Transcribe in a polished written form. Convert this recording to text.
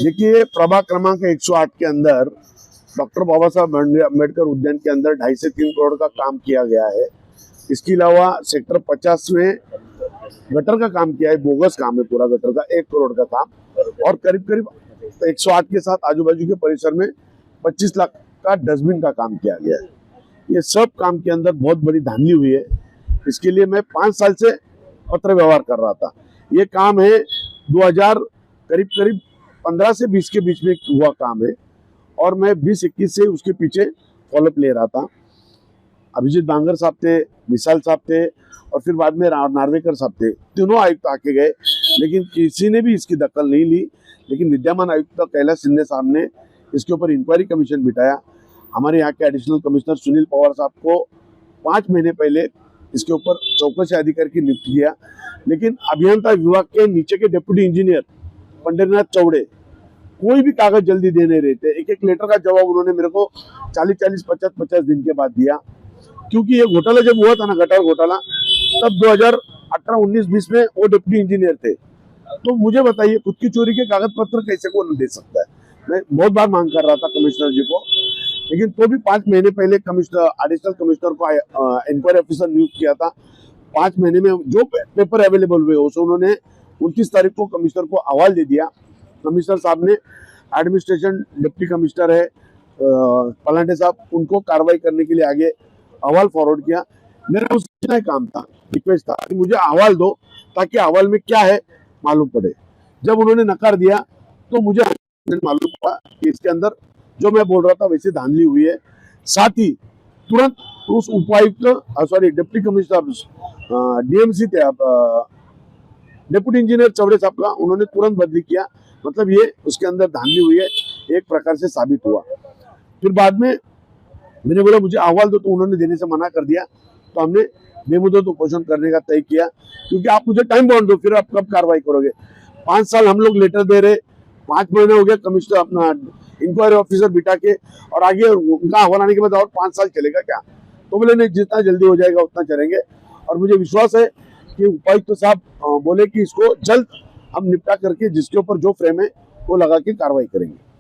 देखिए, प्रभाग क्रमांक 108 के अंदर डॉक्टर बाबा साहब अम्बेडकर उद्यान के अंदर 2.5 से 3 करोड़ का काम किया गया है। इसके अलावा सेक्टर 50 में गटर का काम किया है, बोगस काम है पूरा गटर का, 1 करोड़ का काम, और करीब करीब 108 के साथ आजू बाजू के परिसर में 25 लाख का डस्टबिन का काम किया गया है। ये सब काम के अंदर बहुत बड़ी धांधली हुई है। इसके लिए मैं 5 साल से पत्र व्यवहार कर रहा था। ये काम है 2000 करीब 15 से 20 के बीच में हुआ काम है, और मैं 20-21 से उसके पीछे फॉलोअप ले रहा था। अभिजीत बांगर साहब थे, विशाल साहब थे, और फिर बाद में नार्वेकर साहब थे। तीनों आयुक्त आके गए, लेकिन किसी ने भी इसकी दखल नहीं ली। लेकिन विद्यमान आयुक्त कैलाश शिंदे साहब ने इसके ऊपर इंक्वायरी कमीशन बिठाया। हमारे यहाँ के एडिशनल कमिश्नर सुनील पवार साहब को 5 महीने पहले इसके ऊपर चौकसी अधिकारी की नियुक्त किया। लेकिन अभियंता विभाग के नीचे के डिप्टी इंजीनियर पंडरीनाथ चौड़े कोई भी कागज जल्दी दे नहीं रहे थे। एक लेटर का जवाब उन्होंने मेरे को 40-40, 50-50 दिन के बाद दिया। क्योंकि ये घोटाला जब हुआ था ना, गटर घोटाला, तब 2018-19-20 में वो डिप्टी इंजीनियर थे। तो मुझे बताइए, खुद की चोरी के कागज पत्र कैसे को दे सकता है? मैं बहुत बार मांग कर रहा था कमिश्नर जी को, लेकिन तो भी 5 महीने पहले एडिशनल कमिश्नर को इंक्वायरी ऑफिसर नियुक्त किया था। 5 महीने में जो पेपर अवेलेबल हुए उसे उन्होंने 29 तारीख को कमिश्नर को अहवाल दे दिया। कमिश्नर साहब ने एडमिनिस्ट्रेशन डिप्टी कमिश्नर है पलांटे साहब, उनको कार्रवाई करने के लिए आगे अहवाल फॉरवर्ड किया। मेरा उसका काम था, रिक्वेस्ट था कि मुझे अहवाल दो ताकि अहवाल में क्या है मालूम पड़े। जब उन्होंने नकार दिया तो मुझे मालूम पड़ा कि इसके अंदर जो मैं बोल रहा था वैसे धांधली हुई है। साथ ही तुरंत उस उपायुक्त डिप्टी कमिश्नर डीएमसी थे, डिप्टी इंजीनियर चौड़े साहब का, उन्होंने तुरंत बदली किया। मतलब ये उसके अंदर धांधली हुई है, एक प्रकार से साबित हुआ। फिर बाद में मैंने बोला मुझे अहवाल दो, तो उन्होंने देने से मना कर दिया। तो हमने बेमुदत उपोषण करने का तय किया, क्योंकि आप मुझे टाइम बाउंड दो, फिर आप कब कार्रवाई करोगे? 5 साल हम लोग लेटर दे रहे, 5 महीने हो गए कमिश्नर अपना इंक्वायरी ऑफिसर बिठा के, और आगे उनका अहवाल आने के बाद और 5 साल चलेगा क्या? तो बोले नहीं, जितना जल्दी हो जाएगा उतना चलेंगे। और मुझे विश्वास है कि उपायुक्त साहब बोले कि इसको जल्द हम निपटा करके जिसके ऊपर जो फ्रेम है वो लगा के कार्रवाई करेंगे।